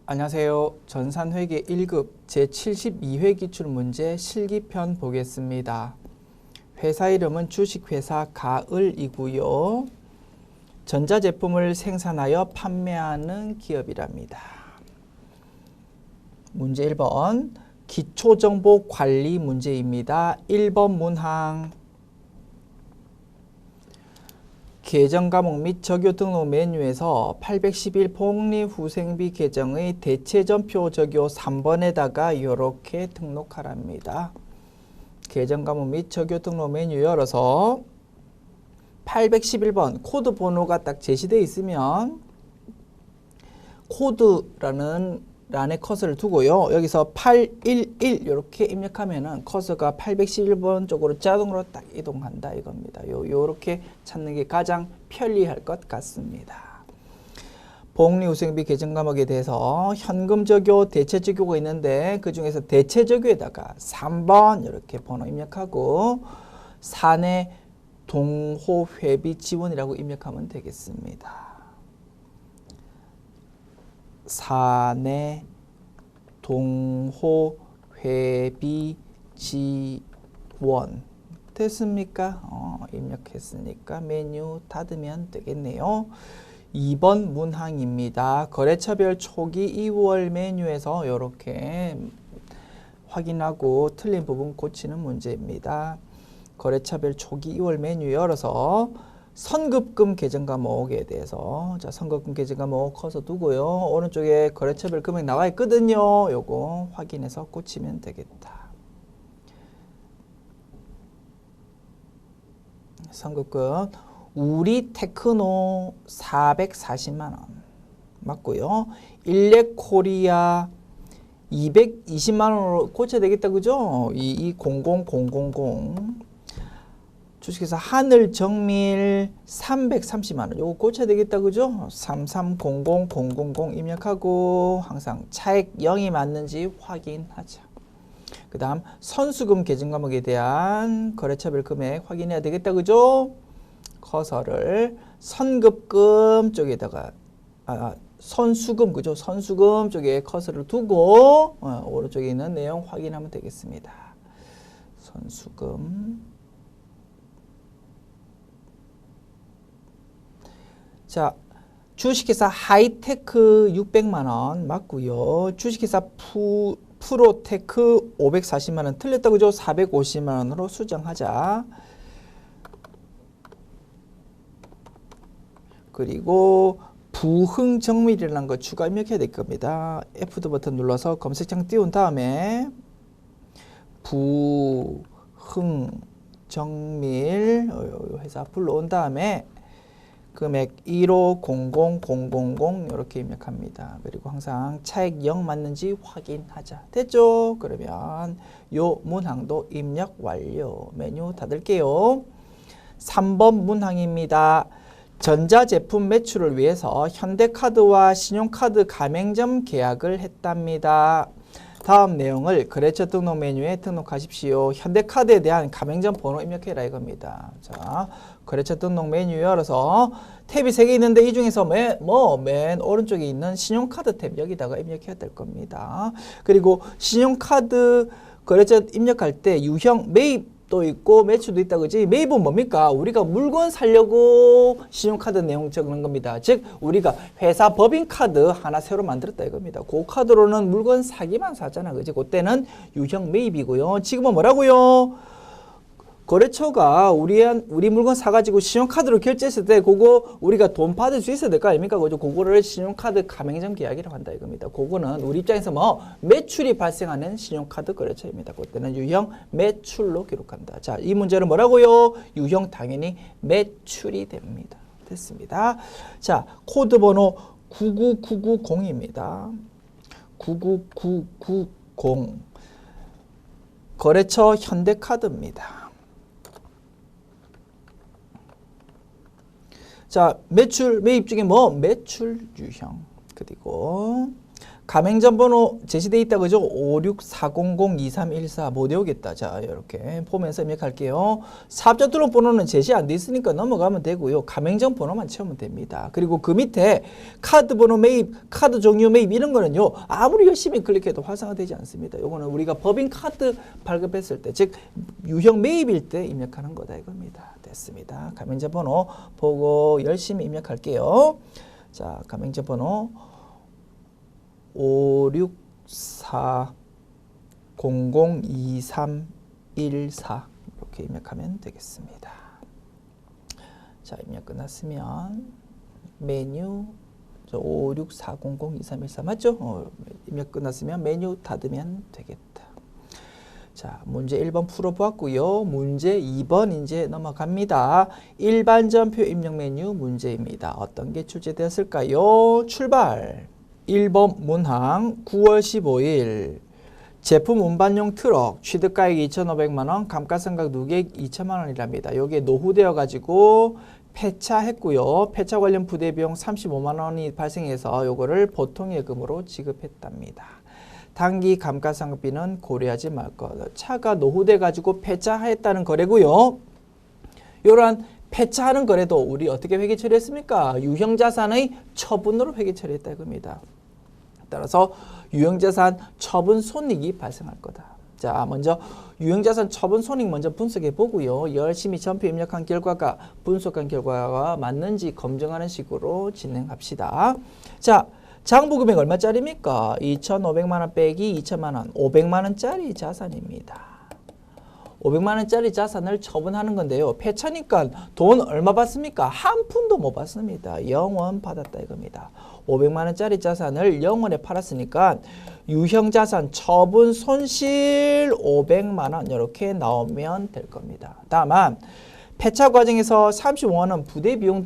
안녕하세요. 전산회계 1급 제72회 기출문제 실기편 보겠습니다. 회사 이름은 주식회사 가을이고요. 전자제품을 생산하여 판매하는 기업이랍니다. 문제 1번 기초정보 관리 문제입니다. 1번 문항 계정 과목 및 적요 등록 메뉴에서 811 복리후생비 계정의 대체전표 적요 3번에다가 이렇게 등록하랍니다. 계정 과목 및 적요 등록 메뉴 열어서 811번 코드 번호가 딱 제시되어 있으면 코드라는 란에 커서를 두고요. 여기서 811 이렇게 입력하면은 커서가 811번 쪽으로 자동으로 딱 이동한다 이겁니다. 요렇게 찾는 게 가장 편리할 것 같습니다. 복리후생비 계정 과목에 대해서 현금 적요, 대체 적요가 있는데 그 중에서 대체 적요에다가 3번 이렇게 번호 입력하고 사내 동호 회비 지원이라고 입력하면 되겠습니다. 사내 동호 회비 지원 됐습니까? 입력했으니까 메뉴 닫으면 되겠네요. 2번 문항입니다. 거래처별 초기 2월 메뉴에서 이렇게 확인하고 틀린 부분 고치는 문제입니다. 거래처별 초기 2월 메뉴 열어서 선급금 계정 과목에 대해서 자 선급금 계정 과목 커서 두고요. 오른쪽에 거래처별 금액 나와 있거든요. 요거 확인해서 고치면 되겠다. 선급금 우리 테크노 440만 원 맞고요. 일렉코리아 220만 원으로 고쳐야 되겠다. 그죠? 220000 주식회사 하늘정밀 330만 원. 요거 고쳐야 되겠다. 그죠? 3300000 입력하고 항상 차액 0이 맞는지 확인하자. 그 다음 선수금 계정 과목에 대한 거래처별 금액 확인해야 되겠다. 그죠? 커서를 선급금 쪽에다가 선수금 그죠? 선수금 쪽에 커서를 두고 오른쪽에 있는 내용 확인하면 되겠습니다. 선수금 자, 주식회사 하이테크 600만 원 맞고요. 주식회사 프로테크 540만 원 틀렸다 그죠? 450만 원으로 수정하자. 그리고 부흥정밀이라는 거 추가 입력해야 될 겁니다. F2 버튼 눌러서 검색창 띄운 다음에 부흥정밀 회사 불러온 다음에 금액 1500000 이렇게 입력합니다. 그리고 항상 차액 0 맞는지 확인하자. 됐죠? 그러면 요 문항도 입력 완료. 메뉴 닫을게요. 3번 문항입니다. 전자제품 매출을 위해서 현대카드와 신용카드 가맹점 계약을 했답니다. 다음 내용을 거래처 등록 메뉴에 등록하십시오. 현대카드에 대한 가맹점 번호 입력해라 이겁니다. 자, 거래처 등록 메뉴 열어서 탭이 3개 있는데 이 중에서 맨 오른쪽에 있는 신용카드 탭 여기다가 입력해야 될 겁니다. 그리고 신용카드 거래처 입력할 때 유형 매입도 있고 매출도 있다 그지? 매입은 뭡니까? 우리가 물건 사려고 신용카드 내용 적는 겁니다. 즉 우리가 회사 법인카드 하나 새로 만들었다 이겁니다. 그 카드로는 물건 사기만 사잖아 그지? 그때는 유형 매입이고요. 지금은 뭐라고요? 거래처가 우리 물건 사가지고 신용카드로 결제했을 때 그거 우리가 돈 받을 수 있어야 될 거 아닙니까? 그죠? 그거를 신용카드 가맹점 계약이라고 한다 이겁니다. 그거는 우리 입장에서 매출이 발생하는 신용카드 거래처입니다. 그때는 유형 매출로 기록한다. 자, 이 문제는 뭐라고요? 유형 당연히 매출이 됩니다. 됐습니다. 자, 코드 번호 99990입니다. 99990 거래처 현대카드입니다. 자, 매출, 매입 중에 매출 유형. 그리고 가맹점 번호 제시되어 있다 그죠? 5640023114 못 외우겠다. 자, 이렇게 보면서 입력할게요. 사업자 등록 번호는 제시 안 돼 있으니까 넘어가면 되고요. 가맹점 번호만 채우면 됩니다. 그리고 그 밑에 카드 번호 매입, 카드 종류 매입 이런 거는요. 아무리 열심히 클릭해도 활성화되지 않습니다. 요거는 우리가 법인 카드 발급했을 때, 즉 유형 매입일 때 입력하는 거다 이겁니다. 됐습니다. 가맹점 번호 보고 열심히 입력할게요. 자, 가맹점 번호 5640023114 이렇게 입력하면 되겠습니다. 자, 입력 끝났으면 메뉴 5640023114 맞죠? 입력 끝났으면 메뉴 닫으면 되겠다. 자, 문제 1번 풀어보았고요. 문제 2번 이제 넘어갑니다. 일반 전표 입력 메뉴 문제입니다. 어떤 게 출제되었을까요? 출발! 1번 문항 9월 15일 제품 운반용 트럭 취득가액 2,500만원 감가상각 누계액 2천만원이랍니다. 여기에 노후되어 가지고 폐차했고요. 폐차 관련 부대비용 35만원이 발생해서 요거를 보통예금으로 지급했답니다. 단기 감가상각비는 고려하지 말 것. 차가 노후돼 가지고 폐차했다는 거래고요. 요런 폐차하는 거래도 우리 어떻게 회계 처리했습니까? 유형자산의 처분으로 회계 처리했다 이겁니다. 따라서 유형자산 처분 손익이 발생할 거다. 자, 먼저 유형자산 처분 손익 먼저 분석해 보고요. 열심히 전표 입력한 결과가 분석한 결과가 맞는지 검증하는 식으로 진행합시다. 자, 장부금액 얼마짜리입니까? 2,500만 원 빼기 2천만 원, 500만 원짜리 자산입니다. 500만 원짜리 자산을 처분하는 건데요. 폐차니까 돈 얼마 받습니까? 한 푼도 못 받습니다. 0원 받았다 이겁니다. 500만 원짜리 자산을 0원에 팔았으니까 유형자산 처분 손실 500만 원 이렇게 나오면 될 겁니다. 다만 폐차 과정에서 35만 원 부대 비용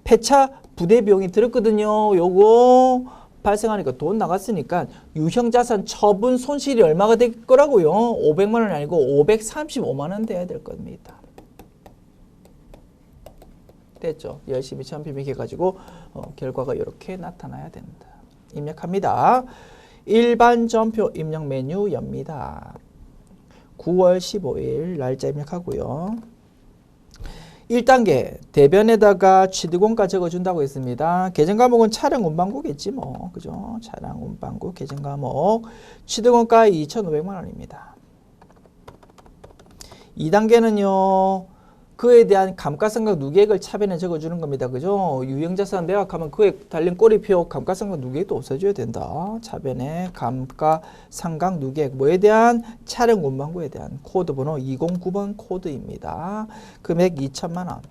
폐차 부대 비용이 들었거든요. 요거 발생하니까 돈 나갔으니까 유형자산 처분 손실이 얼마가 될 거라고요? 500만 원이 아니고 535만 원 돼야 될 겁니다. 됐죠? 열심히 점입해가지고 결과가 이렇게 나타나야 된다. 입력합니다. 일반 전표 입력 메뉴 엽니다. 9월 15일 날짜 입력하고요. 1단계 대변에다가 취득원가 적어준다고 했습니다. 계정과목은 차량 운반구겠지 뭐. 그죠? 차량 운반구 계정과목 취득원가 2,500만 원입니다. 2단계는요. 그에 대한 감가상각 누계액을 차변에 적어주는 겁니다. 그죠? 유형자산 매각하면 그에 달린 꼬리표 감가상각 누계액도 없애줘야 된다. 차변에 감가상각 누계액 뭐에 대한? 차량 운반구에 대한 코드 번호 209번 코드입니다. 금액 2천만 원.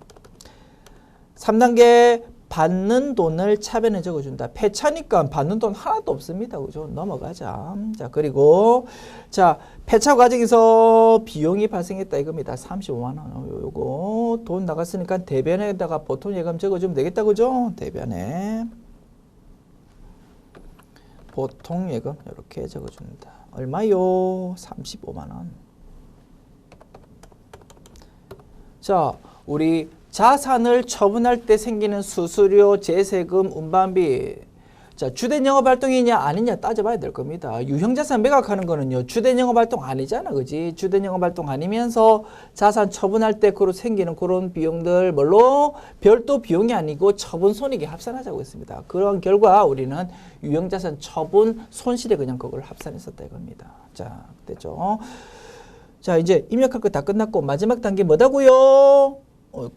3단계 받는 돈을 차변에 적어준다. 폐차니까 받는 돈 하나도 없습니다. 그죠? 넘어가자. 자, 그리고 자, 폐차 과정에서 비용이 발생했다 이겁니다. 35만 원. 요거 돈 나갔으니까 대변에다가 보통 예금 적어주면 되겠다. 그죠? 대변에 보통 예금 이렇게 적어준다. 얼마요? 35만 원. 자, 우리 자산을 처분할 때 생기는 수수료, 제세금, 운반비. 자, 주된 영업활동이냐 아니냐 따져봐야 될 겁니다. 유형자산 매각하는 거는요. 주된 영업활동 아니잖아. 그지? 주된 영업활동 아니면서 자산 처분할 때 그로 생기는 그런 비용들 뭘로? 별도 비용이 아니고 처분 손익에 합산하자고 했습니다. 그런 결과 우리는 유형자산 처분 손실에 그냥 그걸 합산했었다 이겁니다. 자, 됐죠? 자, 이제 입력할 거 다 끝났고 마지막 단계 뭐다고요?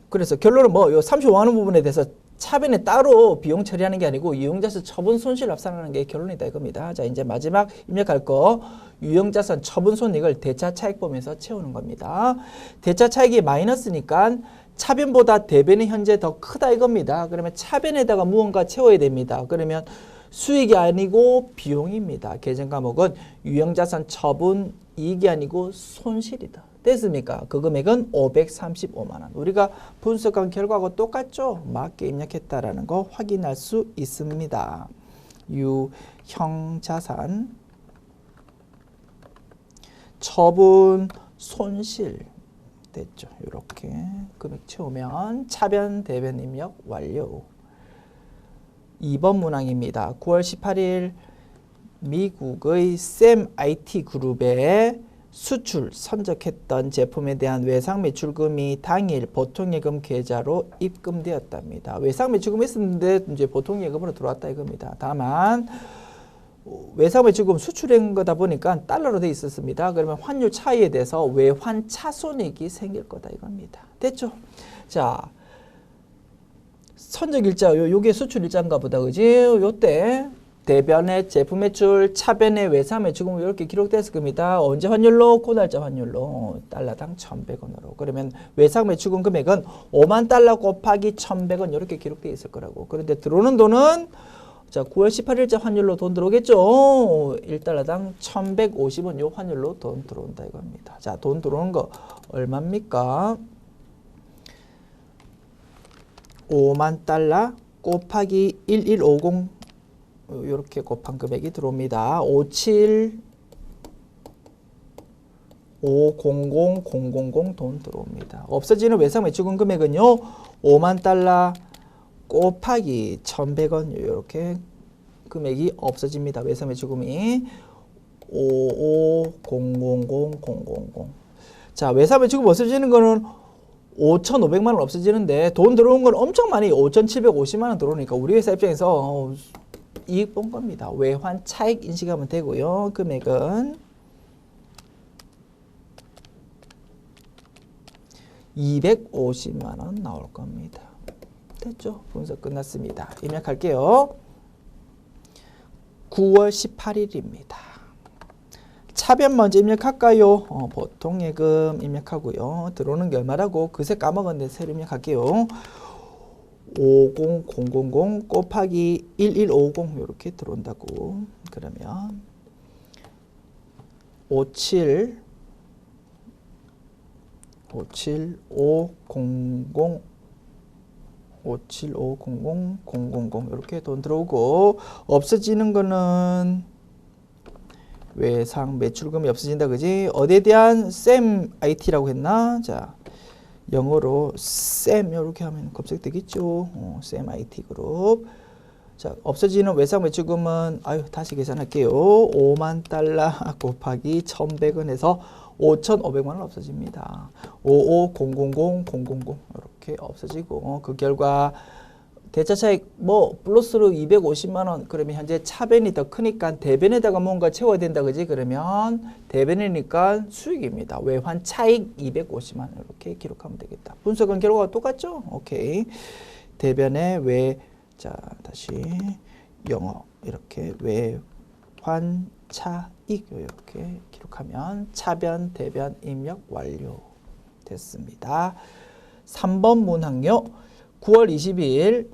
그래서 결론은 뭐, 요 35만 원 부분에 대해서 차변에 따로 비용 처리하는 게 아니고 유형자산 처분 손실 합산하는 게 결론이다 이겁니다. 자, 이제 마지막 입력할 거 유형자산 처분 손익을 대차 차익 보면서 채우는 겁니다. 대차 차익이 마이너스니까 차변보다 대변이 현재 더 크다 이겁니다. 그러면 차변에다가 무언가 채워야 됩니다. 그러면 수익이 아니고 비용입니다. 계정 과목은 유형자산 처분 이익이 아니고 손실이다. 됐습니까? 그 금액은 535만 원. 우리가 분석한 결과하고 똑같죠? 맞게 입력했다라는 거 확인할 수 있습니다. 유형자산 처분 손실 됐죠? 이렇게 금액 채우면 차변 대변 입력 완료. 2번 문항입니다. 9월 18일 미국의 샘 IT 그룹에 수출 선적했던 제품에 대한 외상 매출금이 당일 보통예금 계좌로 입금되었답니다. 외상 매출금이 있었는데 이제 보통예금으로 들어왔다 이겁니다. 다만 외상 매출금 수출한 거다 보니까 달러로 돼 있었습니다. 그러면 환율 차이에 대해서 외환 차손익이 생길 거다 이겁니다. 됐죠? 자, 선적일자 요게 수출일자인가 보다 그지? 요때 대변의 제품 매출, 차변의 외상 매출금 이렇게 기록됐을 겁니다. 언제 환율로? 그날짜 환율로 달러당 1,100원으로. 그러면 외상 매출금 금액은 5만 달러 곱하기 1,100원 이렇게 기록되어 있을 거라고. 그런데 들어오는 돈은 자 9월 18일자 환율로 돈 들어오겠죠. 1달러당 1,150원 요 환율로 돈 들어온다 이겁니다. 자, 돈 들어오는 거 얼마입니까? 5만 달러 곱하기 1150 이렇게 곱한 금액이 들어옵니다. 57 500 000 돈 들어옵니다. 없어지는 외상 매출금 금액은요. 5만 달러 곱하기 1,100원 이렇게 금액이 없어집니다. 외상 매출금이 55 000 000. 자, 외상 매출금 없어지는 거는 5,500만 원 없어지는데 돈 들어온 건 엄청 많이 5,750만 원 들어오니까 우리 회사 입장에서 이익 본 겁니다. 외환 차익 인식하면 되고요. 금액은 250만 원 나올 겁니다. 됐죠? 분석 끝났습니다. 입력할게요. 9월 18일입니다. 차변 먼저 입력할까요? 보통예금 입력하고요. 들어오는 게 얼마라고? 그새 까먹었는데 새로 입력할게요. 50 000 곱하기 1150 이렇게 들어온다고. 그러면 57 500 이렇게 돈 들어오고 없어지는 거는 외상 매출금이 없어진다 그지? 어디에 대한 샘 IT라고 했나? 자, 영어로 샘 이렇게 하면 검색되겠죠. 샘 IT 그룹. 자, 없어지는 외상 매출금은 다시 계산할게요. 5만 달러 곱하기 1,100원에서 5,500만 원 없어집니다. 55 000 이렇게 없어지고 그 결과 대차 차익 플러스로 250만 원. 그러면 현재 차변이 더 크니까 대변에다가 뭔가 채워야 된다 그지? 그러면 대변이니까 수익입니다. 외환 차익 250만 원 이렇게 기록하면 되겠다. 분석은 결과가 똑같죠? 오케이. 대변의 자 다시 영어 이렇게 외환 차익 이렇게 기록하면 차변 대변 입력 완료 됐습니다. 3번 문항요. 9월 22일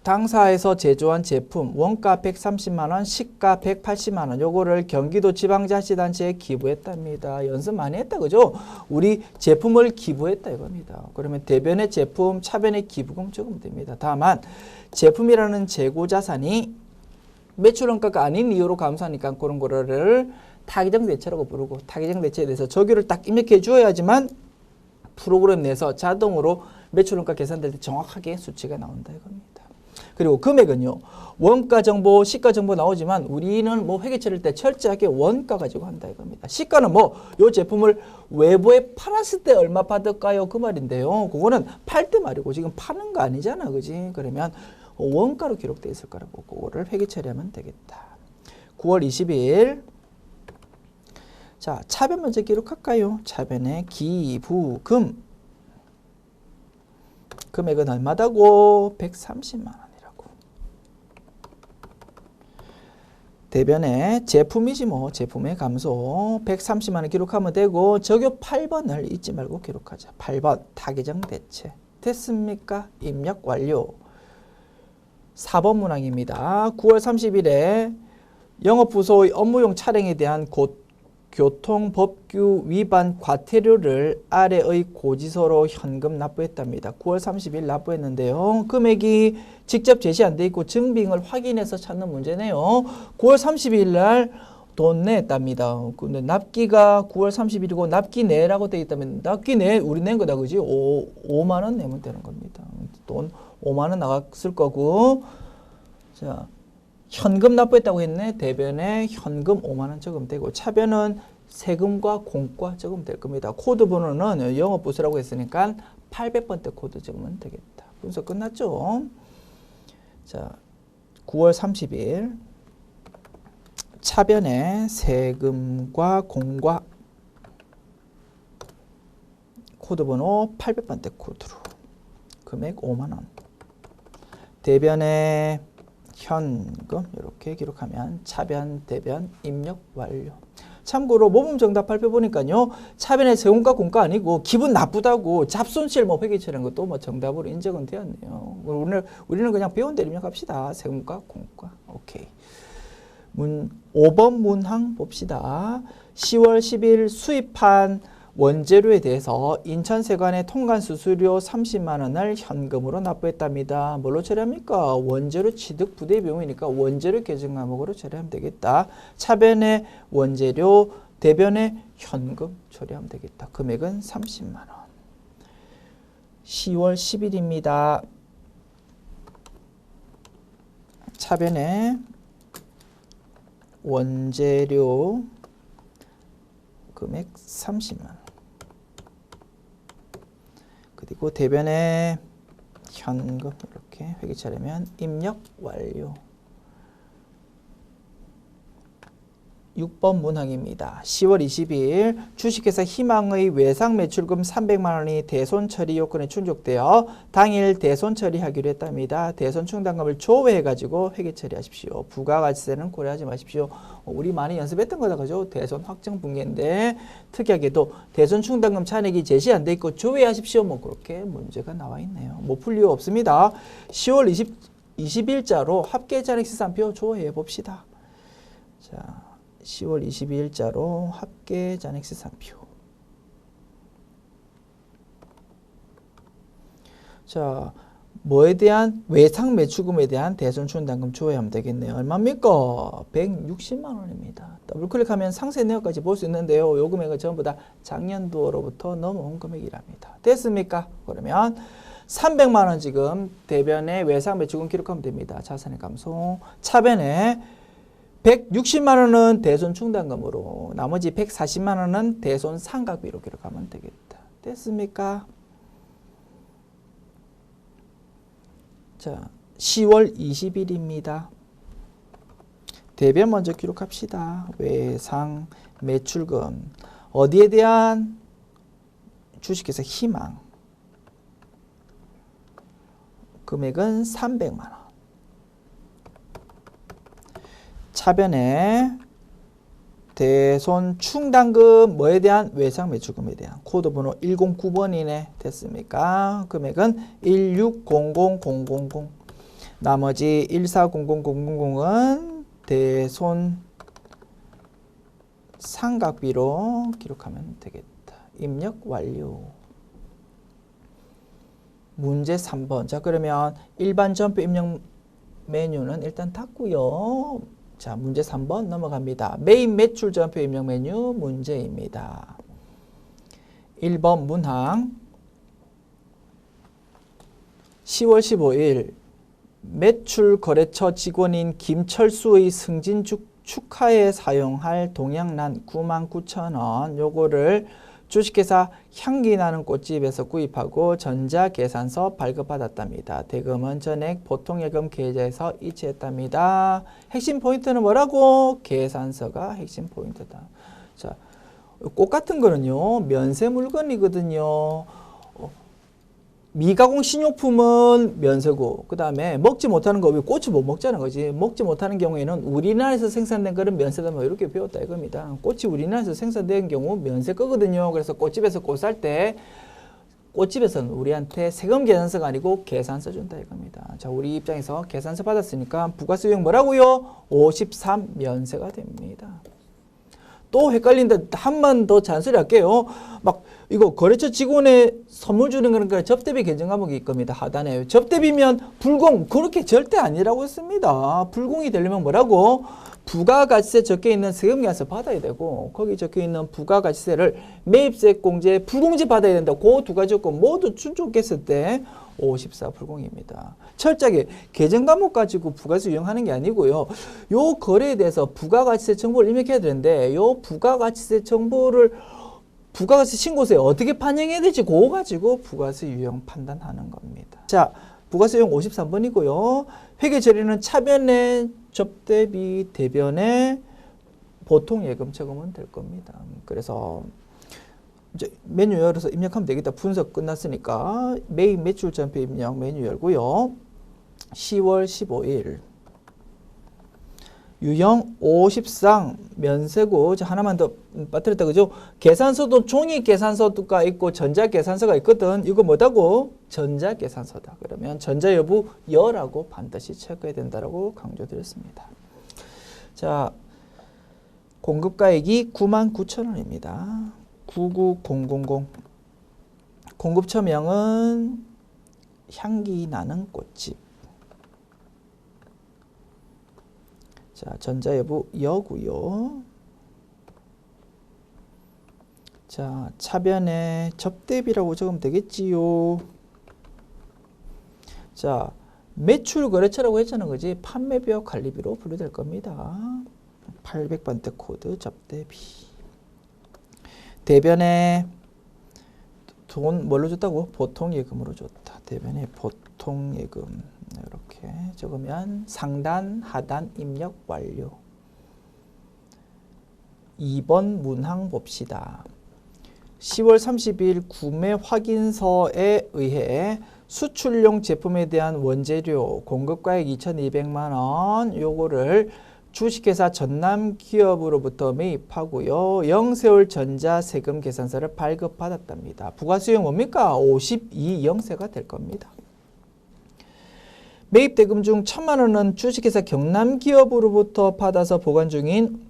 당사에서 제조한 제품 원가 130만원, 시가 180만원 요거를 경기도 지방자치단체에 기부했답니다. 연습 많이 했다 그죠? 우리 제품을 기부했다 이겁니다. 그러면 대변의 제품, 차변의 기부금 적으면 됩니다. 다만 제품이라는 재고자산이 매출원가가 아닌 이유로 감소하니까 그런 거를 타기정 대체라고 부르고 타기정 대체에 대해서 적용을 딱 입력해 주어야지만 프로그램 내에서 자동으로 매출원가 계산될 때 정확하게 수치가 나온다 이겁니다. 그리고 금액은요. 원가 정보, 시가 정보 나오지만 우리는 회계 처리할 때 철저하게 원가 가지고 한다 이겁니다. 시가는 요 제품을 외부에 팔았을 때 얼마 받을까요? 그 말인데요. 그거는 팔 때 말이고 지금 파는 거 아니잖아. 그지? 그러면 원가로 기록되어 있을 거라고 그거를 회계 처리하면 되겠다. 9월 20일 자, 차변 먼저 기록할까요? 차변의 기부금 금액은 얼마다고? 130만 원이라고. 대변의 제품이지 제품의 감소 130만 원 기록하면 되고 적요 8번을 잊지 말고 기록하자. 8번 타기정 대체 됐습니까? 입력 완료. 4번 문항입니다. 9월 30일에 영업부서의 업무용 차량에 대한 교통법규 위반 과태료를 아래의 고지서로 현금 납부했답니다. 9월 30일 납부했는데요. 금액이 직접 제시 안 돼 있고 증빙을 확인해서 찾는 문제네요. 9월 30일 날 돈 냈답니다. 근데 납기가 9월 30일이고 납기 내라고 되어 있다면 납기 내 우리 낸 거다 그지? 5만 원 내면 되는 겁니다. 돈 5만 원 나갔을 거고 자, 현금 납부했다고 했네. 대변에 현금 5만 원 적으면 되고 차변은 세금과 공과 적으면 될 겁니다. 코드 번호는 영업부서라고 했으니까 800번대 코드 적으면 되겠다. 분석 끝났죠? 자, 9월 30일 차변에 세금과 공과 코드 번호 800번대 코드로 금액 5만 원. 대변에 현금 이렇게 기록하면 차변, 대변 입력 완료. 참고로 모범 정답 발표 보니까요. 차변에 세금과 공과 아니고 기분 나쁘다고 잡손실 뭐 회계처리한 것도 뭐 정답으로 인정은 되었네요. 우리는 그냥 배운 대로 입력합시다. 세금과 공과. 오케이. 5번 문항 봅시다. 10월 10일 수입한 원재료에 대해서 인천세관에 통관수수료 30만 원을 현금으로 납부했답니다. 뭘로 처리합니까? 원재료 취득 부대 비용이니까 원재료 계정 과목으로 처리하면 되겠다. 차변에 원재료, 대변에 현금 처리하면 되겠다. 금액은 30만 원. 10월 10일입니다. 차변에 원재료 금액 30만 원. 그리고 대변에 현금 이렇게 회계 차례면 입력 완료. 6번 문항입니다. 10월 20일 주식회사 희망의 외상 매출금 300만 원이 대손 처리 요건에 충족되어 당일 대손 처리하기로 했답니다. 대손 충당금을 조회해가지고 회계 처리하십시오. 부가가치세는 고려하지 마십시오. 우리 많이 연습했던 거다 그죠? 대손 확정 분괴인데 특이하게도 대손 충당금 잔액이 제시 안 돼 있고 조회하십시오. 뭐 그렇게 문제가 나와 있네요. 못 풀 이유 없습니다. 10월 20일자로 합계 잔액 시산표 조회해 봅시다. 자. 10월 22일자로 합계 잔액 시산표. 자, 뭐에 대한 외상 매출금에 대한 대손 충당금 조회하면 되겠네요. 얼마입니까? 160만 원입니다. 더블 클릭하면 상세 내역까지 볼 수 있는데요. 요 금액은 전부 다 작년도로부터 넘어온 금액이랍니다. 됐습니까? 그러면 300만 원 지금 대변에 외상 매출금 기록하면 됩니다. 자산의 감소. 차변에 160만 원은 대손 충당금으로 나머지 140만 원은 대손 상각비로 기록하면 되겠다. 됐습니까? 자, 10월 20일입니다. 대변 먼저 기록합시다. 외상 매출금 어디에 대한 주식회사 희망 금액은 300만 원. 차변에 대손 충당금 뭐에 대한 외상 매출금에 대한 코드 번호 109번이네. 됐습니까? 금액은 1600000. 나머지 1400000은 대손 상각비로 기록하면 되겠다. 입력 완료. 문제 3번. 자, 그러면 일반 점표 입력 메뉴는 일단 닫고요. 자, 문제 3번 넘어갑니다. 메인 매출 점표 입력 메뉴 문제입니다. 1번 문항 10월 15일 매출 거래처 직원인 김철수의 승진 축하에 사용할 동양란 99,000원 요거를 주식회사 향기나는 꽃집에서 구입하고 전자계산서 발급받았답니다. 대금은 전액 보통예금 계좌에서 이체했답니다. 핵심 포인트는 뭐라고? 계산서가 핵심 포인트다. 자, 꽃 같은 거는요. 면세 물건이거든요. 미가공 식료품은 면세고 그 다음에 먹지 못하는 거 왜 꽃이 못 먹자는 거지. 먹지 못하는 경우에는 우리나라에서 생산된 거는 면세다 뭐 이렇게 배웠다 이겁니다. 꽃이 우리나라에서 생산된 경우 면세 거거든요. 그래서 꽃집에서 꽃 살 때 꽃집에서는 우리한테 세금 계산서가 아니고 계산서 준다 이겁니다. 자, 우리 입장에서 계산서 받았으니까 부가수익 뭐라고요? 53 면세가 됩니다. 또 헷갈린다. 한 번 더 잔소리 할게요. 막 이거 거래처 직원의 선물 주는 거는 접대비 계정 과목이 있을 겁니다. 하단에. 접대비면 불공. 그렇게 절대 아니라고 했습니다. 불공이 되려면 뭐라고? 부가가치세 적혀있는 세금계산서 받아야 되고 거기 적혀있는 부가가치세를 매입세 공제, 불공제 받아야 된다. 그 두 가지 조건 모두 충족했을 때 54 불공입니다. 철저하게 계정 과목 가지고 부가세 유형하는 게 아니고요. 요 거래에 대해서 부가가치세 정보를 입력해야 되는데 요 부가가치세 정보를 부가가치 신고서에 어떻게 반영해야 될지 그거 가지고 부가세 유형 판단하는 겁니다. 자, 부가세 유형 53번이고요. 회계 처리는 차변에 접대비 대변에 보통 예금 적으면 될 겁니다. 그래서 이제 메뉴 열어서 입력하면 되겠다. 분석 끝났으니까 매입 매출 전표 입력 메뉴 열고요. 10월 15일 유형 50상 면세고 하나만 더 빠뜨렸다 그죠? 계산서도 종이 계산서가 있고 전자 계산서가 있거든. 이거 뭐다고? 전자 계산서다. 그러면 전자 여부 여라고 반드시 체크해야 된다라고 강조드렸습니다. 자, 공급가액이 99,000원입니다. 99000. 공급처명은 향기 나는 꽃집. 자, 전자 여부 여고요. 자, 차변에 접대비라고 적으면 되겠지요. 자, 매출 거래처라고 했잖아, 그지? 판매비와 관리비로 분류될 겁니다. 800번대 코드 접대비. 대변에 돈 뭘로 줬다고? 보통 예금으로 줬다. 대변에 보통 예금. 이렇게 적으면 상단, 하단 입력 완료. 2번 문항 봅시다. 10월 30일 구매 확인서에 의해 수출용 제품에 대한 원재료 공급가액 2,200만 원 요거를 주식회사 전남기업으로부터 매입하고요. 영세월 전자 세금 계산서를 발급받았답니다. 부가수익 뭡니까? 52영세가 될 겁니다. 매입 대금 중 1,000만 원은 주식회사 경남기업으로부터 받아서 보관 중인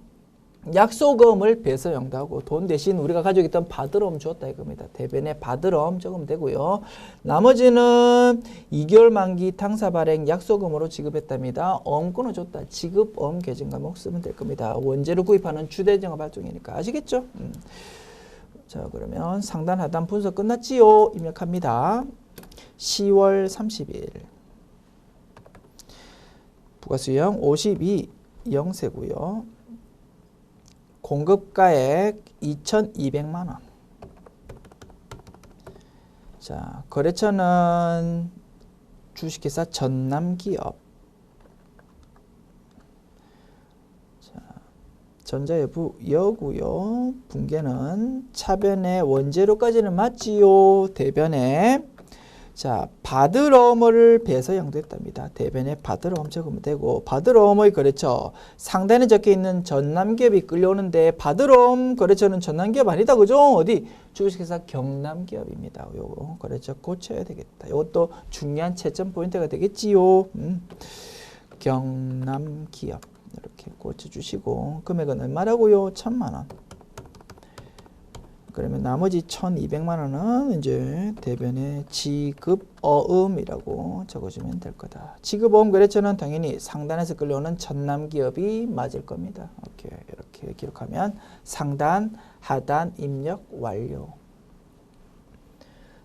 약소금을 배서용도하고 돈 대신 우리가 가지고 있던 바드럼 주었다 이겁니다. 대변에 바드럼 적으면 되고요. 나머지는 2개월 만기 당사 발행 약소금으로 지급했답니다. 엄 끊어줬다. 지급엄 계정 과목 쓰면 될 겁니다. 원재료 구입하는 주대정업 활동이니까 아시겠죠? 자, 그러면 상단 하단 분석 끝났지요? 입력합니다. 10월 30일 부가수형 52영세고요. 공급가액 2,200만 원. 자, 거래처는 주식회사 전남기업. 자, 전자여부 여고요. 분계는 차변에 원재료까지는 맞지요. 대변에 자, 바드럼을 배서 양도했답니다. 대변에 바드럼 적으면 되고 바드럼의 거래처 상단에 적혀있는 전남기업이 끌려오는데 바드럼 거래처는 전남기업 아니다. 그죠? 어디? 주식회사 경남기업입니다. 요거 거래처 고쳐야 되겠다. 이것도 중요한 채점 포인트가 되겠지요. 경남기업 이렇게 고쳐주시고 금액은 얼마라고요? 1,000만 원. 그러면 나머지 1,200만 원은 이제 대변에 지급어음이라고 적어주면 될 거다. 지급어음 거래처는 당연히 상단에서 끌려오는 전남기업이 맞을 겁니다. 이렇게 기록하면 상단, 하단 입력 완료.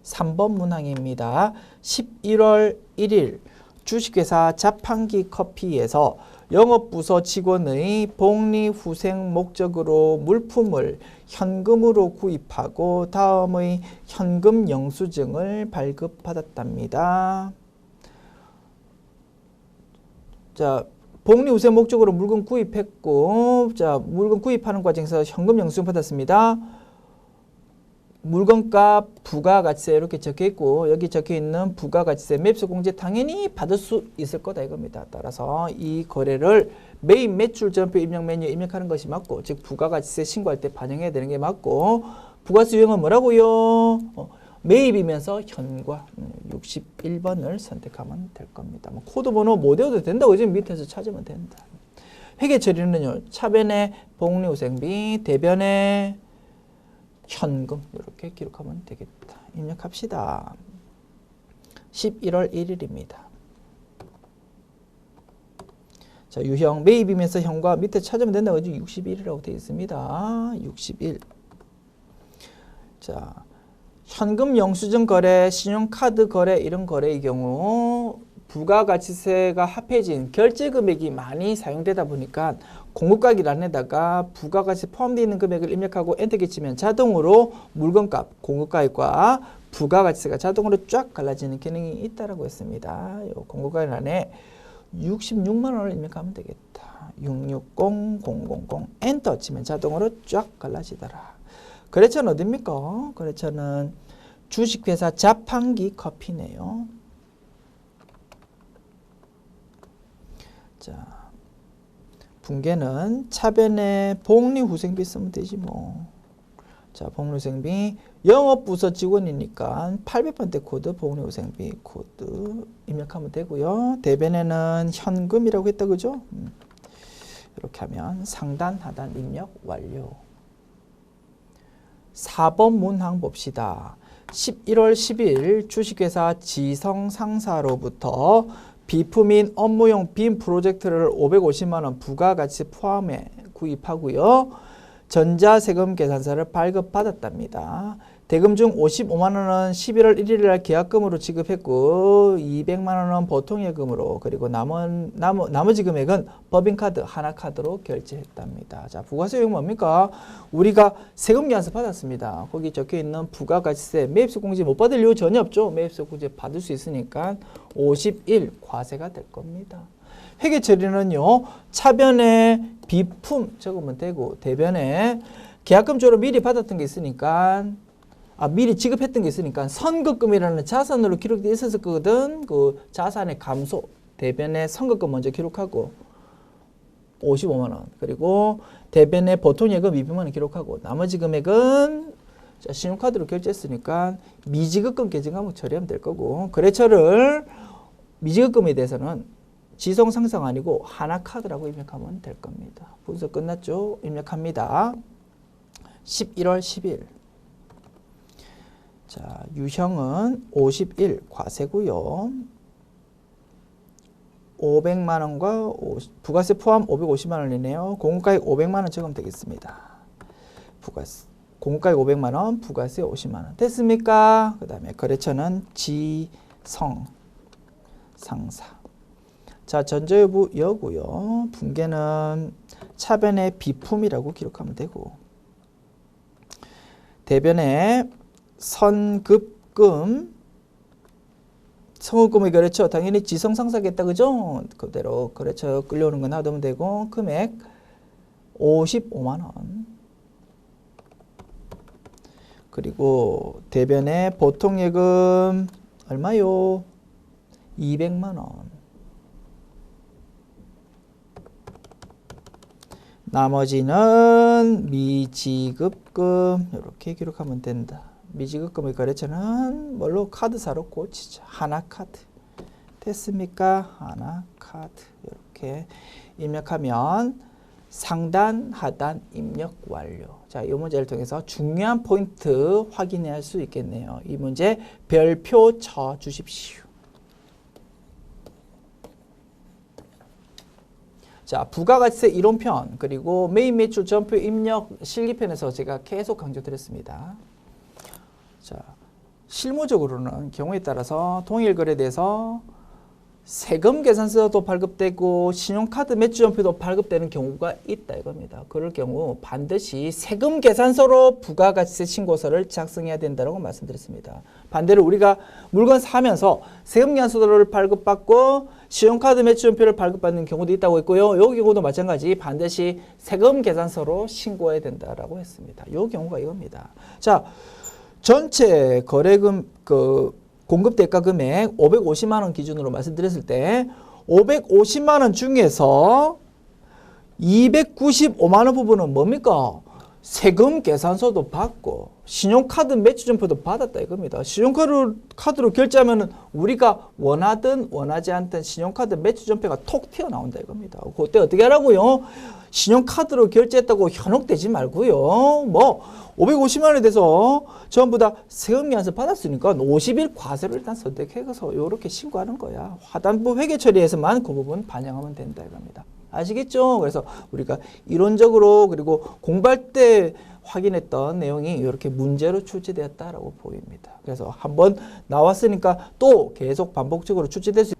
3번 문항입니다. 11월 1일 주식회사 자판기 커피에서 영업부서 직원의 복리후생 목적으로 물품을 현금으로 구입하고 다음의 현금 영수증을 발급받았답니다. 자, 복리후생 목적으로 물건 구입했고, 자, 물건 구입하는 과정에서 현금 영수증 받았습니다. 물건값 부가가치세 이렇게 적혀있고 여기 적혀있는 부가가치세 매입세 공제 당연히 받을 수 있을 거다 이겁니다. 따라서 이 거래를 매입 매출 전표 입력 메뉴에 입력하는 것이 맞고 즉 부가가치세 신고할 때 반영해야 되는 게 맞고 부가세 유형은 뭐라고요? 매입이면서 현과 61번을 선택하면 될 겁니다. 뭐 코드 번호 못 외워도 된다고 지금 밑에서 찾으면 된다. 회계 처리는요. 차변에 복리후생비, 대변에 현금 이렇게 기록하면 되겠다. 입력합시다. 11월 1일입니다. 자, 유형 매입이면서 현과 밑에 찾으면 된다고 해서 61이라고 되어 있습니다. 61. 자, 현금 영수증 거래, 신용카드 거래 이런 거래의 경우 부가가치세가 합해진 결제 금액이 많이 사용되다 보니까 공급가액란에다가 부가가치 포함되어 있는 금액을 입력하고 엔터키 치면 자동으로 물건값, 공급가액과 부가가치세가 자동으로 쫙 갈라지는 기능이 있다라고 했습니다. 요 공급가액란에 66만 원을 입력하면 되겠다. 660000 엔터 치면 자동으로 쫙 갈라지더라. 거래처는 어딥니까? 거래처는 주식회사 자판기 커피네요. 자, 분계는 차변에 복리후생비 쓰면 되지 뭐. 자, 복리후생비 영업부서 직원이니까 800번대 코드 복리후생비 코드 입력하면 되고요. 대변에는 현금이라고 했다 그죠? 이렇게 하면 상단 하단 입력 완료. 4번 문항 봅시다. 11월 10일 주식회사 지성상사로부터 비품인 업무용 빔 프로젝터를 550만 원 부가가치 포함해 구입하고요. 전자세금 계산서를 발급받았답니다. 대금 중 55만 원은 11월 1일 날 계약금으로 지급했고 200만 원은 보통예금으로 그리고 나머지 금액은 법인카드 하나카드로 결제했답니다. 자, 부가세율은 뭡니까? 우리가 세금 계산서 받았습니다. 거기 적혀있는 부가가치세 매입세 공제 못 받을 이유 전혀 없죠. 매입세 공제 받을 수 있으니까 51 과세가 될 겁니다. 회계 처리는요. 차변에 비품 적으면 되고 대변에 계약금 조로 미리 받았던 게 있으니까 미리 지급했던 게 있으니까 선급금이라는 자산으로 기록되어 있었을 거거든. 그 자산의 감소 대변에 선급금 먼저 기록하고 55만 원 그리고 대변에 보통예금 200만 원 기록하고 나머지 금액은 자, 신용카드로 결제했으니까 미지급금 계정과목 처리하면 될 거고 거래처를 미지급금에 대해서는 지성상사가 아니고 하나카드라고 입력하면 될 겁니다. 분석 끝났죠? 입력합니다. 11월 10일. 자, 유형은 51 과세고요. 500만 원과 부가세 포함 550만 원이네요. 공급가액 500만 원 적으면 되겠습니다. 부가세 공급가액 500만 원, 부가세 50만 원. 됐습니까? 그다음에 거래처는 지성상사. 자, 전자여부 여고요. 분계는 차변에 비품이라고 기록하면 되고 대변에 선급금의 거래처 당연히 지성상사겠다 그죠? 그대로 거래처 끌려오는 거 놔두면 되고 금액 55만 원 그리고 대변에 보통예금 얼마요? 200만 원 나머지는 미지급금 이렇게 기록하면 된다. 미지급금의 거래처는 뭘로? 카드사로 고치자. 하나카드. 됐습니까? 하나카드. 이렇게 입력하면 상단, 하단 입력 완료. 자, 이 문제를 통해서 중요한 포인트 확인할 수 있겠네요. 이 문제 별표 쳐 주십시오. 자, 부가가치세 이론편 그리고 매입 매출 전표 입력 실기편에서 제가 계속 강조드렸습니다. 자, 실무적으로는 경우에 따라서 동일거래돼서 세금 계산서도 발급되고 신용카드 매출 전표도 발급되는 경우가 있다 이겁니다. 그럴 경우 반드시 세금 계산서로 부가가치세 신고서를 작성해야 된다고 말씀드렸습니다. 반대로 우리가 물건 사면서 세금 계산서를 발급받고 신용카드 매출 전표를 발급받는 경우도 있다고 했고요. 이 경우도 마찬가지 반드시 세금 계산서로 신고해야 된다라고 했습니다. 이 경우가 이겁니다. 자, 전체 거래금 공급 대가 금액 550만 원 기준으로 말씀드렸을 때 550만 원 중에서 295만 원 부분은 뭡니까? 세금 계산서도 받고 신용카드 매출점포도 받았다 이겁니다. 신용카드로 결제하면은 우리가 원하든 원하지 않든 신용카드 매출점표가 톡 튀어나온다 이겁니다. 그때 어떻게 하라고요? 신용카드로 결제했다고 현혹되지 말고요. 뭐 550만 원에 대해서 전부 다 세금 면세 받았으니까 50일 과세를 일단 선택해서 이렇게 신고하는 거야. 하단부 회계 처리에서만 그 부분 반영하면 된다 이겁니다. 아시겠죠? 그래서 우리가 이론적으로 그리고 공부할 때 확인했던 내용이 이렇게 문제로 출제되었다라고 보입니다. 그래서 한번 나왔으니까 또 계속 반복적으로 출제될 수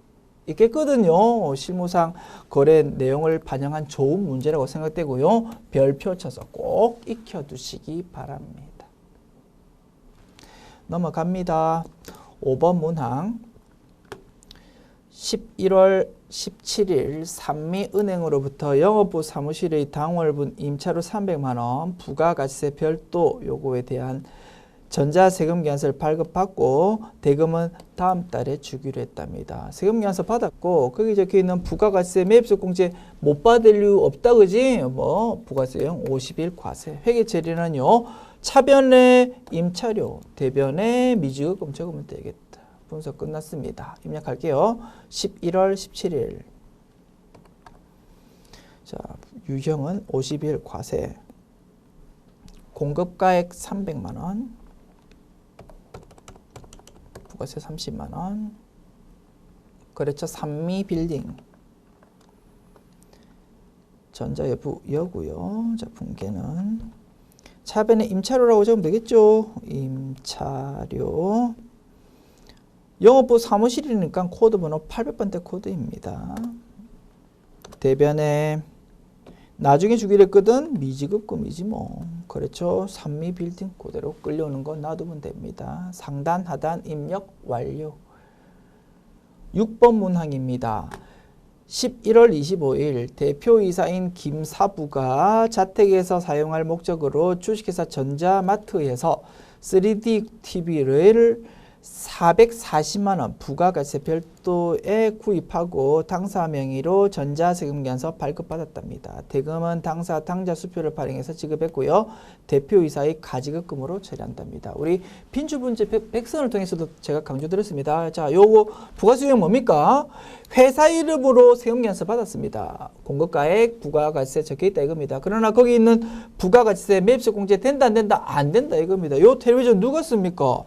있겠거든요. 실무상 거래 내용을 반영한 좋은 문제라고 생각되고요. 별표 쳐서 꼭 익혀두시기 바랍니다. 넘어갑니다. 5번 문항 11월 17일 산미은행으로부터 영업부 사무실의 당월분 임차료 300만 원 부가가치세 별도 요구에 대한 전자세금계산서를 발급받고 대금은 다음 달에 주기로 했답니다. 세금계산서 받았고 거기 적혀있는 부가가치세 매입세 공제 못 받을 이유 없다 그지? 뭐 부가세용 50일 과세 회계처리는요 차변의 임차료 대변의 미지급금 적으면 되겠다. 분석 끝났습니다. 입력할게요. 11월 17일. 자, 유형은 50일 과세. 공급가액 300만 원. 부가세 30만 원. 거래처 산미빌딩. 전자여부 여고요. 자, 분계는 차변에 임차료라고 적으면 되겠죠. 임차료. 영업부 사무실이니까 코드번호 800번대 코드입니다. 대변에 나중에 주기로 했거든 미지급금이지 뭐. 그렇죠. 산미빌딩 그대로 끌려오는 거 놔두면 됩니다. 상단 하단 입력 완료. 6번 문항입니다. 11월 25일 대표이사인 김사부가 자택에서 사용할 목적으로 주식회사 전자마트에서 3D TV를 440만 원 부가가치세 별도에 구입하고 당사 명의로 전자세금계산서 발급받았답니다. 대금은 당사 당좌 수표를 발행해서 지급했고요. 대표이사의 가지급금으로 처리한답니다. 우리 빈주분제 백선을 통해서도 제가 강조드렸습니다. 자, 요거 부가수익은 뭡니까? 회사 이름으로 세금계산서 받았습니다. 공급가액 부가가치세 적혀있다 이겁니다. 그러나 거기 있는 부가가치세 매입세 공제 된다 안 된다? 안 된다 이겁니다. 요 텔레비전 누가 씁니까?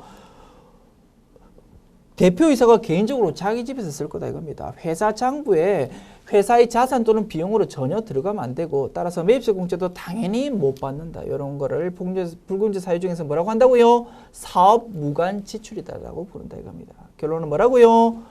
대표이사가 개인적으로 자기 집에서 쓸 거다 이겁니다. 회사 장부에 회사의 자산 또는 비용으로 전혀 들어가면 안 되고 따라서 매입세 공제도 당연히 못 받는다. 이런 거를 불공제 사유 중에서 뭐라고 한다고요? 사업 무관 지출이다라고 부른다 이겁니다. 결론은 뭐라고요?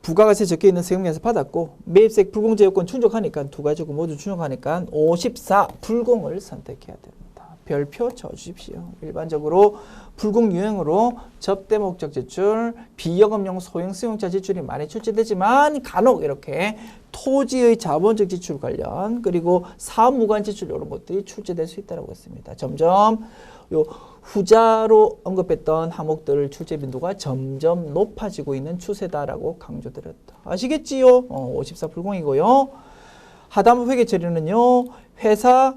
부가가치세 적혀있는 세금계산서 받았고 매입세 불공제 요건 충족하니까 두 가지 요건 모두 충족하니까 54 불공을 선택해야 됩니다. 별표 쳐주십시오. 일반적으로 불공 유형으로 접대 목적 지출, 비영업용 소형 수용차 지출이 많이 출제되지만 간혹 이렇게 토지의 자본적 지출 관련 그리고 사업 무관 지출 이런 것들이 출제될 수 있다고 했습니다. 점점 요 후자로 언급했던 항목들 출제 빈도가 점점 높아지고 있는 추세다라고 강조드렸다. 아시겠지요? 54 불공이고요. 하단부 회계 처리는요. 회사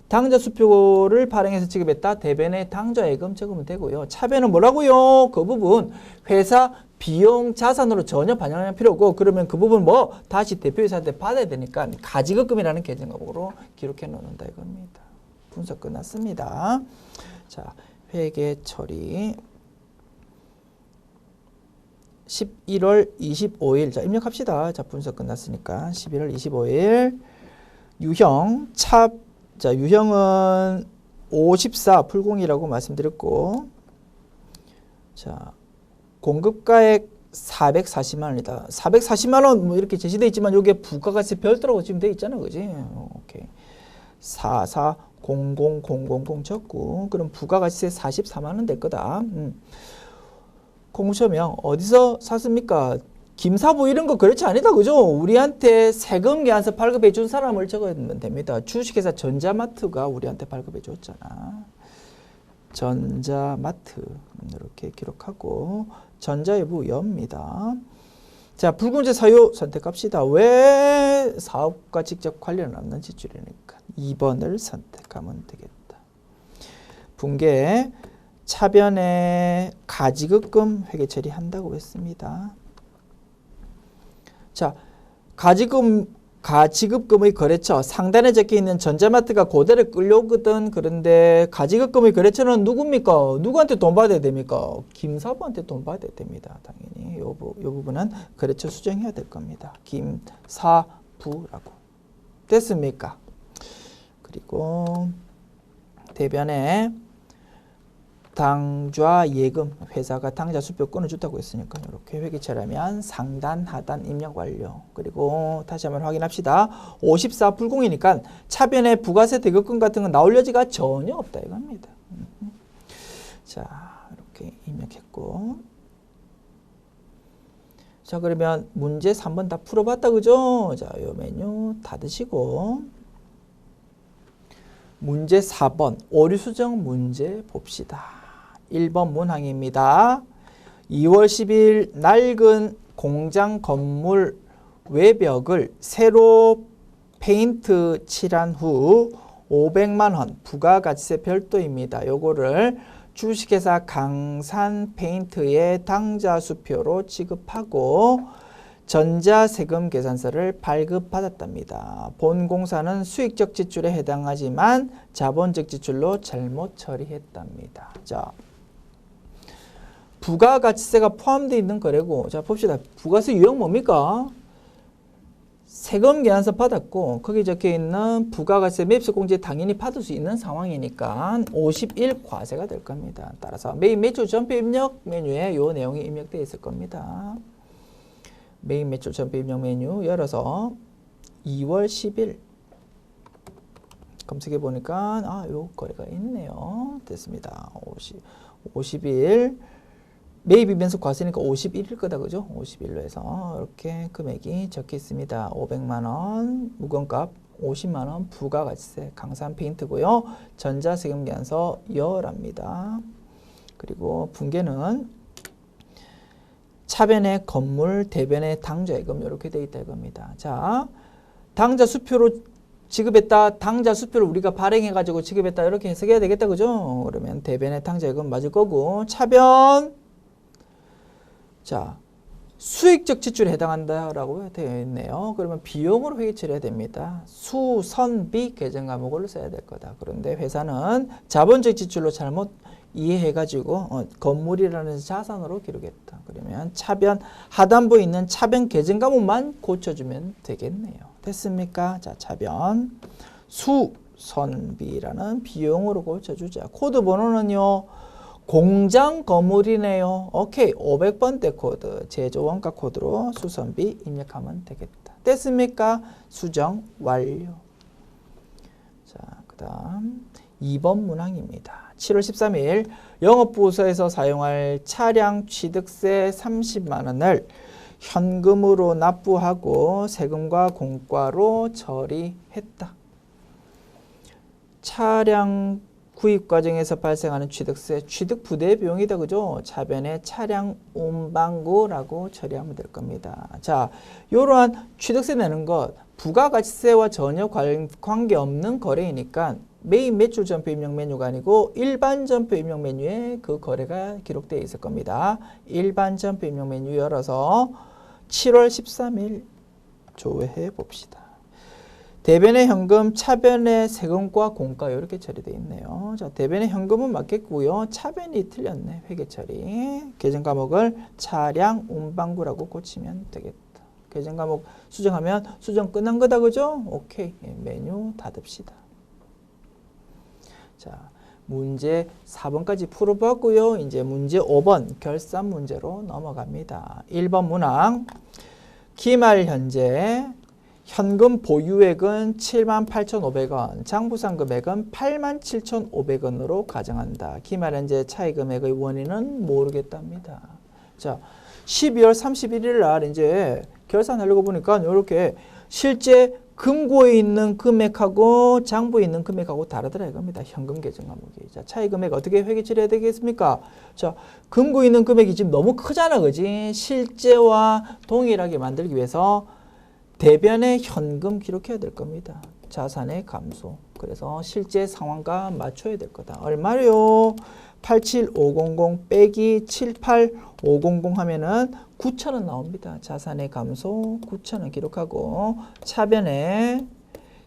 당좌 수표를 발행해서 지급했다. 대변에 당좌예금 적으면 되고요. 차변은 뭐라고요? 그 부분 회사 비용 자산으로 전혀 반영할 필요 없고 그러면 그 부분 뭐 다시 대표이사한테 받아야 되니까 가지급금이라는 계정으로 기록해 놓는다 이겁니다. 분석 끝났습니다. 자, 회계 처리 11월 25일 자 입력합시다. 자, 분석 끝났으니까 11월 25일 유형 자, 유형은 54 불공이라고 말씀드렸고 자, 공급가액 440만 원이다. 440만 원 뭐 이렇게 제시되어 있지만 여기에 부가가치세 별도라고 지금 되어 있잖아. 그지? 오케이. 4400000 적고 그럼 부가가치세 44만 원 될 거다. 공무처명 어디서 샀습니까? 김사부 이런 거 그렇지 아니다. 그죠? 우리한테 세금 계산서 발급해 준 사람을 적으면 됩니다. 주식회사 전자마트가 우리한테 발급해 줬잖아. 전자마트 이렇게 기록하고 전자여부 여입니다. 자, 불공제 사유 선택합시다. 왜 사업과 직접 관련 없는 지출이니까. 2번을 선택하면 되겠다. 분계 차변에 가지급금 회계 처리한다고 했습니다. 자, 가지급금의 거래처 상단에 적혀있는 전자마트가 그대로 끌려오거든. 그런데 가지급금의 거래처는 누굽니까? 누구한테 돈 받아야 됩니까? 김사부한테 돈 받아야 됩니다. 당연히 요 부분은 거래처 수정해야 될 겁니다. 김사부라고. 됐습니까? 그리고 대변에 당좌 예금, 회사가 당좌 수표 끊어줬다고 했으니까 이렇게 회계처리하면 상단, 하단 입력 완료. 그리고 다시 한번 확인합시다. 54 불공이니까 차변에 부가세 대급금 같은 건 나올 여지가 전혀 없다 이겁니다. 자, 이렇게 입력했고. 자, 그러면 문제 3번 다 풀어봤다, 그죠? 자, 요 메뉴 닫으시고. 문제 4번 오류 수정 문제 봅시다. 1번 문항입니다. 2월 10일 낡은 공장 건물 외벽을 새로 페인트 칠한 후 500만 원 부가가치세 별도입니다. 요거를 주식회사 강산페인트의 당좌수표로 지급하고 전자세금 계산서를 발급받았답니다. 본 공사는 수익적 지출에 해당하지만 자본적 지출로 잘못 처리했답니다. 자, 부가가치세가 포함되어 있는 거래고, 자 봅시다. 부가세 유형 뭡니까? 세금 계산서 받았고 거기 적혀있는 부가가치세 매입세공제 당연히 받을 수 있는 상황이니까 51 과세가 될 겁니다. 따라서 매입 매출 전표 입력 메뉴에 이 내용이 입력되어 있을 겁니다. 매입 매출 전표 입력 메뉴 열어서 2월 10일 검색해 보니까 요 거래가 있네요. 됐습니다. 50일 매입 이변속 과세니까 51일 거다, 그죠? 51로 해서 이렇게 금액이 적혀 있습니다. 500만 원, 무건값 50만 원, 부가가치세, 강산페인트고요. 전자세금 계산서 열합니다. 그리고 분계는 차변에 건물, 대변에 당좌예금 이렇게 돼 있다 이겁니다. 자, 당좌 수표로 지급했다. 당좌 수표를 우리가 발행해가지고 지급했다. 이렇게 해석해야 되겠다, 그죠? 그러면 대변에 당좌예금 맞을 거고 차변 자, 수익적 지출에 해당한다라고 되어 있네요. 그러면 비용으로 회계 처리해야 됩니다. 수선비 계정 과목을 써야 될 거다. 그런데 회사는 자본적 지출로 잘못 이해해가지고 건물이라는 자산으로 기록했다. 그러면 차변 하단부에 있는 차변 계정 과목만 고쳐주면 되겠네요. 됐습니까? 자, 차변 수선비라는 비용으로 고쳐주자. 코드 번호는요. 공장 건물이네요. 오케이. 500번대 코드, 제조 원가 코드로 수선비 입력하면 되겠다. 됐습니까? 수정 완료. 자, 그 다음 2번 문항입니다. 7월 13일 영업부서에서 사용할 차량 취득세 30만 원을 현금으로 납부하고 세금과 공과로 처리했다. 차량 구입 과정에서 발생하는 취득세, 취득 부대 비용이다, 그죠? 차변에 차량 운반구라고 처리하면 될 겁니다. 자, 이러한 취득세 내는 것, 부가가치세와 전혀 관계없는 거래이니까 매입 매출 전표 입력 메뉴가 아니고 일반 전표 입력 메뉴에 그 거래가 기록되어 있을 겁니다. 일반 전표 입력 메뉴 열어서 7월 13일 조회해 봅시다. 대변의 현금, 차변의 세금과 공과 이렇게 처리되어 있네요. 자, 대변의 현금은 맞겠고요. 차변이 틀렸네. 회계 처리. 계정 과목을 차량 운반구라고 고치면 되겠다. 계정 과목 수정하면 수정 끝난 거다, 그죠? 오케이. 메뉴 닫읍시다. 자, 문제 4번까지 풀어봤고요. 이제 문제 5번 결산 문제로 넘어갑니다. 1번 문항. 기말 현재 현금 보유액은 78,500원, 장부상 금액은 87,500원으로 가정한다. 기말 현재 차이 금액의 원인은 모르겠답니다. 자, 12월 31일 날 이제 결산하려고 보니까 이렇게 실제 금고에 있는 금액하고 장부에 있는 금액하고 다르더라 이겁니다. 현금 계정 과목이. 자, 차이 금액 어떻게 회계 처리해야 되겠습니까? 자, 금고에 있는 금액이 지금 너무 크잖아, 그지? 실제와 동일하게 만들기 위해서 대변에 현금 기록해야 될 겁니다. 자산의 감소. 그래서 실제 상황과 맞춰야 될 거다. 얼마요? 87500 빼기 78500 하면은 9,000원 나옵니다. 자산의 감소 9,000원 기록하고 차변에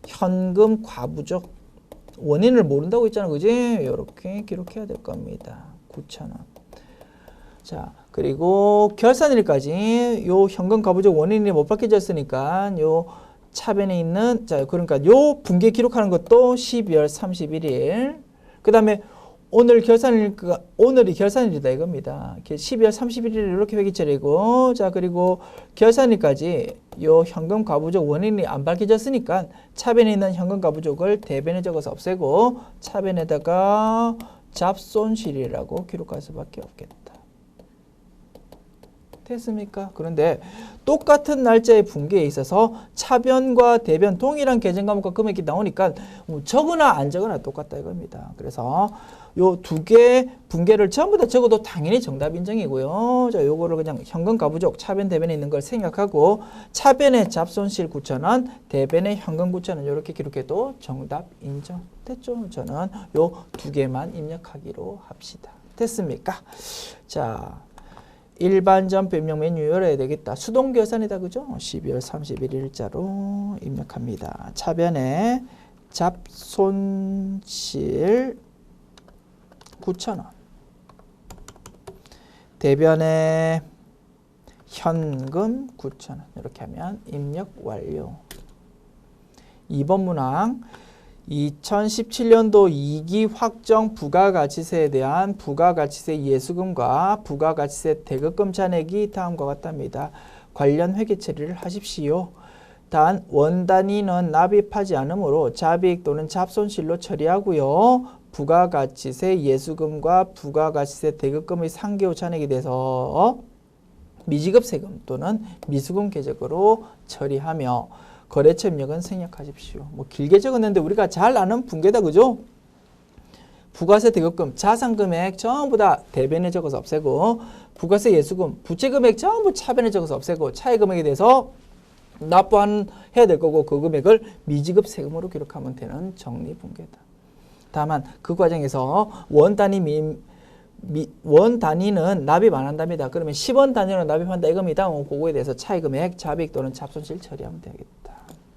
현금 과부족 원인을 모른다고 했잖아. 그지? 이렇게 기록해야 될 겁니다. 9,000원. 자, 그리고 결산일까지 요 현금 과부족 원인이 못 밝혀졌으니까 요 차변에 있는 자, 그러니까 요 분계 기록하는 것도 12월 31일. 그다음에 오늘이 결산일이다 이겁니다. 12월 31일 이렇게 회계처리고 자, 그리고 결산일까지 요 현금 과부족 원인이 안 밝혀졌으니까 차변에 있는 현금 과부족을 대변에 적어서 없애고 차변에다가 잡손실이라고 기록할 수밖에 없겠다. 됐습니까? 그런데 똑같은 날짜의 분계에 있어서 차변과 대변 동일한 계정 과목과 금액이 나오니까 적으나 안 적으나 똑같다 이겁니다. 그래서 요 두 개 분계를 전부 다 적어도 당연히 정답 인정이고요. 자, 요거를 그냥 현금 과부족 차변 대변에 있는 걸 생략하고 차변의 잡손실 9,000원, 대변의 현금 9,000원 이렇게 기록해도 정답 인정. 됐죠? 저는 요 두 개만 입력하기로 합시다. 됐습니까? 자, 일반전 변명 메뉴 열어야 되겠다. 수동 결산이다. 그죠? 12월 31일자로 입력합니다. 차변에 잡손실 9,000원. 대변에 현금 9,000원. 이렇게 하면 입력 완료. 2번 문항 2017년도 2기 확정 부가가치세에 대한 부가가치세 예수금과 부가가치세 대급금 잔액이 다음과 같답니다. 관련 회계 처리를 하십시오. 단 원단위는 납입하지 않으므로 잡이익 또는 잡손실로 처리하고요. 부가가치세 예수금과 부가가치세 대급금의 상계후 잔액에 대해서 미지급 세금 또는 미수금 계적으로 처리하며 거래처 입력은 생략하십시오. 뭐 길게 적었는데 우리가 잘 아는 분계다. 그죠? 부가세 대급금 자산금액 전부 다 대변에 적어서 없애고 부가세 예수금 부채금액 전부 차변에 적어서 없애고 차액금액에 대해서 납부해야 될 거고 그 금액을 미지급 세금으로 기록하면 되는 정리분계다. 다만 그 과정에서 원 단위는 납입 안 한답니다. 그러면 10원 단위로 납입한다 이겁니다. 그거에 대해서 차액금액, 잡이익 또는 잡손실 처리하면 되겠다.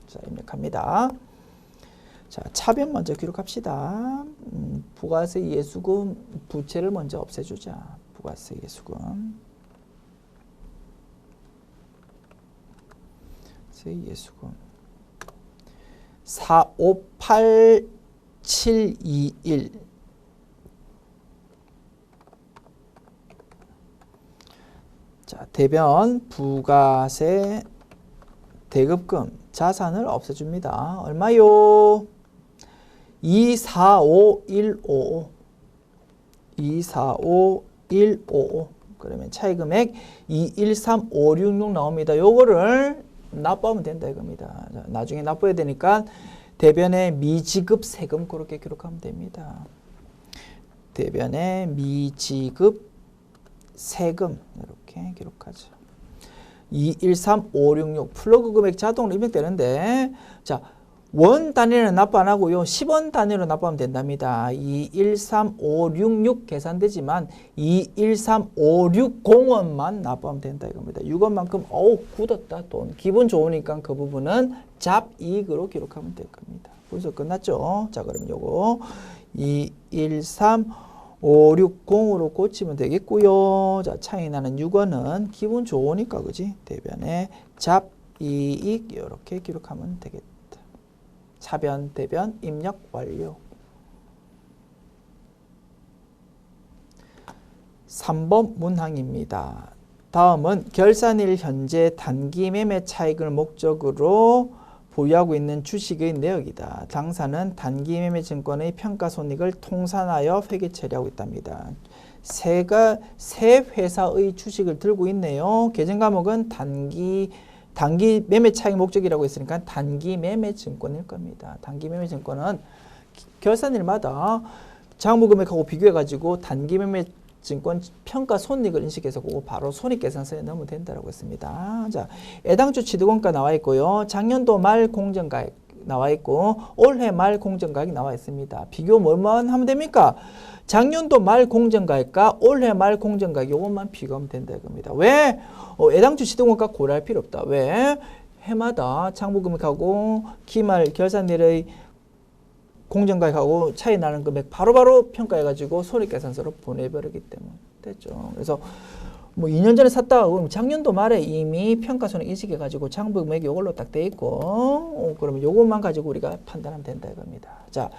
자, 입력합니다. 자, 차변 먼저 기록합시다. 부가세 예수금 부채를 먼저 없애주자. 부가세 예수금. 예수금 458721 자, 대변 부가세 대급금 자산을 없애줍니다. 얼마요? 245155 245155 그러면 차액금액 213566 나옵니다. 요거를 납부하면 된다 이겁니다. 자, 나중에 납부해야 되니까 대변에 미지급 세금 그렇게 기록하면 됩니다. 대변에 미지급 세금 이렇게 기록하죠. 213566 플러그 금액 자동으로 입력되는데 자, 원 단위는 납부 안 하고요. 10원 단위로 납부하면 된답니다. 213566 계산되지만 213560원만 납부하면 된다 이겁니다. 6원만큼 어우 굳었다 돈. 기분 좋으니까 그 부분은 잡이익으로 기록하면 될 겁니다. 벌써 끝났죠? 자, 그럼 요거 213560으로 꽂히면 되겠고요. 자, 차이 나는 6원은 기분 좋으니까 그지? 대변에 잡이익 이렇게 기록하면 되겠다. 차변, 대변 입력 완료. 3번 문항입니다. 다음은 결산일 현재 단기 매매 차익을 목적으로 보유하고 있는 주식의 내역이다. 당사는 단기 매매 증권의 평가손익을 통산하여 회계 처리하고 있답니다. 세 회사의 주식을 들고 있네요. 계정 과목은 단기 매매 차익 목적이라고 했으니까 단기 매매 증권일 겁니다. 단기 매매 증권은 결산일마다 장부 금액하고 비교해 가지고 단기 매매 증권 평가 손익을 인식해서 그거 바로 손익계산서에 넣으면 된다라고 했습니다. 자, 애당초 취득원가 나와 있고요. 작년도 말 공정가액 나와 있고 올해 말 공정가액이 나와 있습니다. 비교 뭐만 하면 됩니까? 작년도 말 공정가액과 올해 말 공정가액 요것만 비교하면 된다 이겁니다. 왜? 애당초 취득원가 고려할 필요 없다. 왜? 해마다 장부금액하고 기말 결산일의 공정가액하고 차이 나는 금액 바로바로 평가해가지고 손익계산서로 보내버리기 때문에 됐죠. 그래서 뭐 2년 전에 샀다가 그럼 작년도 말에 이미 평가손익 인식해가지고 장부금액이 이걸로 딱 돼 있고 그러면 요것만 가지고 우리가 판단하면 된다 이겁니다. 자,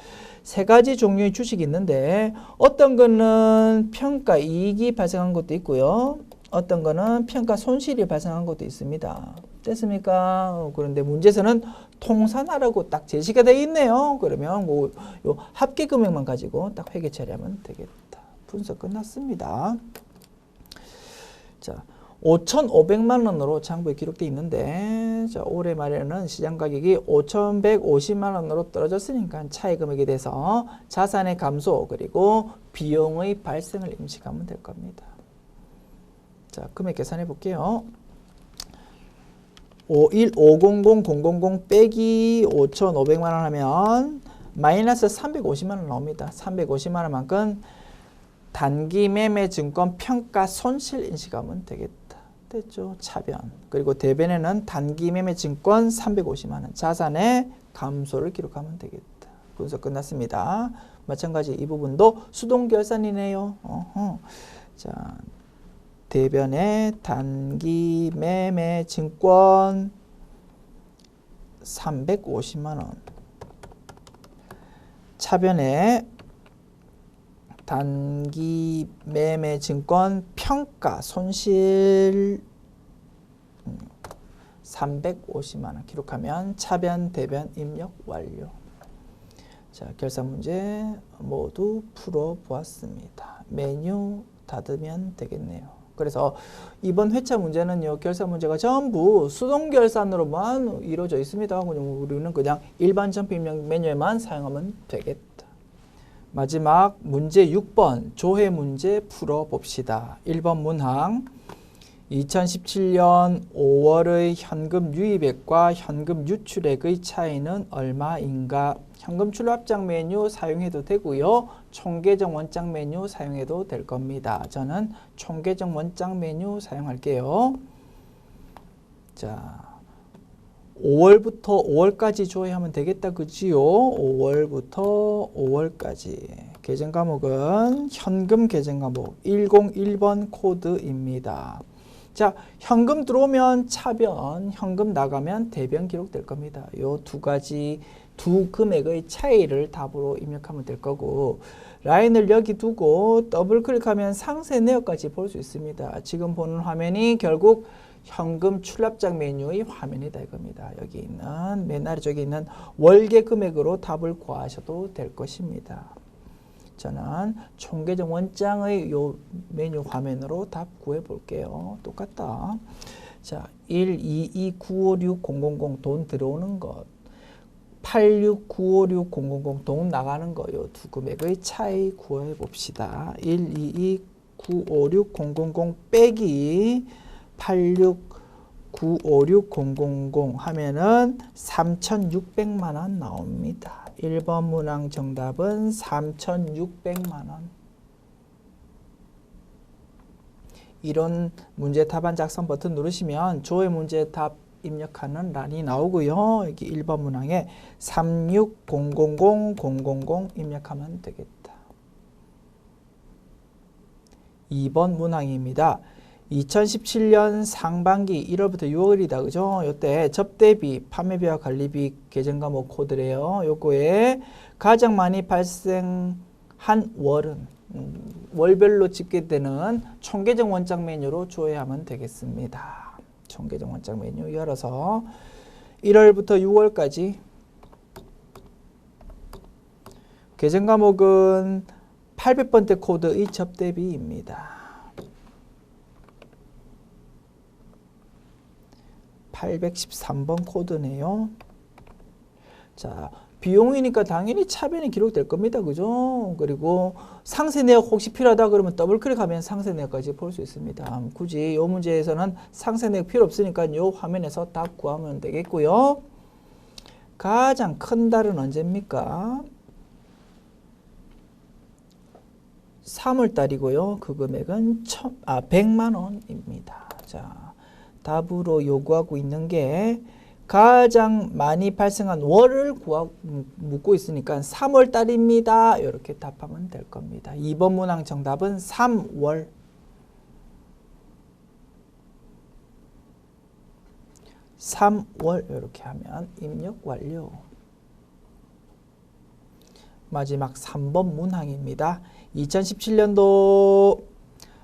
세 가지 종류의 주식이 있는데 어떤 거는 평가 이익이 발생한 것도 있고요. 어떤 거는 평가 손실이 발생한 것도 있습니다. 됐습니까? 그런데 문제에서는 통산하라고 딱 제시가 되어 있네요. 그러면 뭐 요 합계 금액만 가지고 딱 회계 처리하면 되겠다. 분석 끝났습니다. 자, 5,500만 원으로 장부에 기록되어 있는데 자, 올해 말에는 시장 가격이 5,150만 원으로 떨어졌으니까 차익 금액에 대해서 자산의 감소 그리고 비용의 발생을 인식하면 될 겁니다. 자, 금액 계산해 볼게요. 500,000 빼기 5,500만 원 하면 마이너스 350만 원 나옵니다. 350만 원만큼 단기 매매 증권 평가 손실 인식하면 되겠다. 됐죠? 차변. 그리고 대변에는 단기 매매 증권 350만 원 자산의 감소를 기록하면 되겠다. 분석 끝났습니다. 마찬가지 이 부분도 수동 결산이네요. 자, 대변에 단기 매매 증권 350만 원. 차변에 단기 매매 증권 평가 손실 350만 원 기록하면 차변 대변 입력 완료. 자, 결산 문제 모두 풀어 보았습니다. 메뉴 닫으면 되겠네요. 그래서 이번 회차 문제는요, 결산 문제가 전부 수동 결산으로만 이루어져 있습니다. 우리는 그냥 일반 점프 입력 메뉴에만 사용하면 되겠다. 마지막 문제 6번 조회 문제 풀어봅시다. 1번 문항 2017년 5월의 현금 유입액과 현금 유출액의 차이는 얼마인가? 현금 출납장 메뉴 사용해도 되고요. 총계정 원장 메뉴 사용해도 될 겁니다. 저는 총계정 원장 메뉴 사용할게요. 자, 5월부터 5월까지 조회하면 되겠다. 그지요? 5월부터 5월까지. 계정 과목은 현금 계정 과목 101번 코드입니다. 자, 현금 들어오면 차변, 현금 나가면 대변 기록될 겁니다. 요 두 가지 두 금액의 차이를 답으로 입력하면 될 거고 라인을 여기 두고 더블 클릭하면 상세 내역까지 볼 수 있습니다. 지금 보는 화면이 결국 현금 출납장 메뉴의 화면이다 이겁니다. 여기 있는 맨 아래쪽에 있는 월계 금액으로 답을 구하셔도 될 것입니다. 저는 총계정 원장의 요 메뉴 화면으로 답 구해 볼게요. 똑같다. 자, 122956000 돈 들어오는 것, 86956000 돈 나가는 거, 요 두 금액의 차이 구해 봅시다. 122956000 빼기 86956000 하면은 3,600만 원 나옵니다. 1번 문항 정답은 3,600만 원. 이런 문제 답안 작성 버튼 누르시면 조회 문제 답 입력하는 란이 나오고요. 여기 1번 문항에 3600000 입력하면 되겠다. 2번 문항입니다. 2017년 상반기 1월부터 6월이다. 그죠? 요때 접대비, 판매비와 관리비 계정 과목 코드래요. 요거에 가장 많이 발생한 월은 월별로 집계되는 총계정 원장 메뉴로 조회하면 되겠습니다. 총계정 원장 메뉴 열어서 1월부터 6월까지 계정 과목은 800번대 코드의 접대비입니다. 813번 코드네요. 자, 비용이니까 당연히 차변이 기록될 겁니다. 그죠? 그리고 상세 내역 혹시 필요하다 그러면 더블 클릭하면 상세 내역까지 볼 수 있습니다. 굳이 이 문제에서는 상세 내역 필요 없으니까 이 화면에서 다 구하면 되겠고요. 가장 큰 달은 언제입니까? 3월 달이고요. 그 금액은 100만 원입니다. 자, 답으로 요구하고 있는 게 가장 많이 발생한 월을 묻고 있으니까 3월 달입니다. 이렇게 답하면 될 겁니다. 2번 문항 정답은 3월. 3월 이렇게 하면 입력 완료. 마지막 3번 문항입니다. 2017년도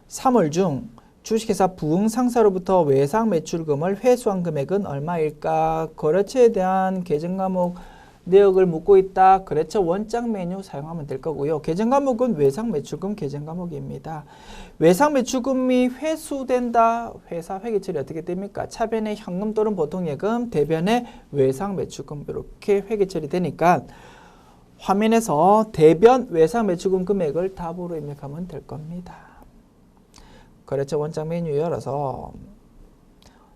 3월 중 주식회사 부흥상사로부터 외상 매출금을 회수한 금액은 얼마일까? 거래처에 대한 계정 과목 내역을 묻고 있다. 거래처 원장 메뉴 사용하면 될 거고요. 계정 과목은 외상 매출금 계정 과목입니다. 외상 매출금이 회수된다. 회사 회계 처리 어떻게 됩니까? 차변의 현금 또는 보통예금, 대변의 외상 매출금 이렇게 회계 처리되니까 화면에서 대변 외상 매출금 금액을 답으로 입력하면 될 겁니다. 거래처 원장 메뉴 열어서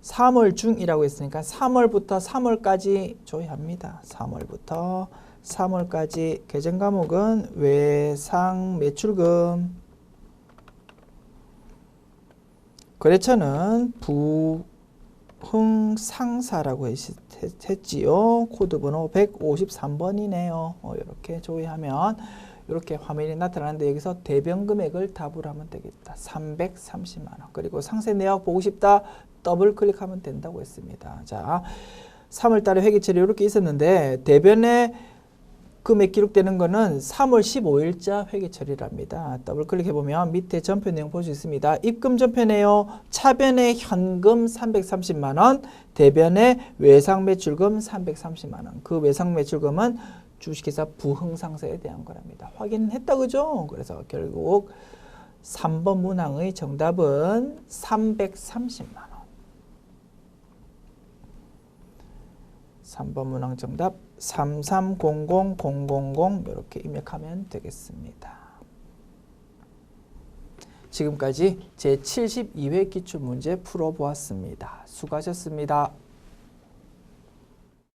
3월 중이라고 했으니까 3월부터 3월까지 조회합니다. 3월부터 3월까지 계정 과목은 외상 매출금, 거래처는 부흥상사라고 했지요. 코드 번호 153번이네요. 이렇게 조회하면 이렇게 화면이 나타나는데 여기서 대변 금액을 답으로 하면 되겠다. 330만 원. 그리고 상세 내역 보고 싶다. 더블 클릭하면 된다고 했습니다. 자, 3월 달에 회계처리 이렇게 있었는데 대변의 금액 기록되는 거는 3월 15일자 회계처리랍니다. 더블 클릭해 보면 밑에 전표 내용 볼 수 있습니다. 입금 전표네요. 차변의 현금 330만 원, 대변의 외상 매출금 330만 원. 그 외상 매출금은 주식회사 부흥상사에 대한 거랍니다. 확인했다 그죠? 그래서 결국 3번 문항의 정답은 330만 원. 3번 문항 정답 3300000 이렇게 입력하면 되겠습니다. 지금까지 제72회 기출문제 풀어보았습니다. 수고하셨습니다.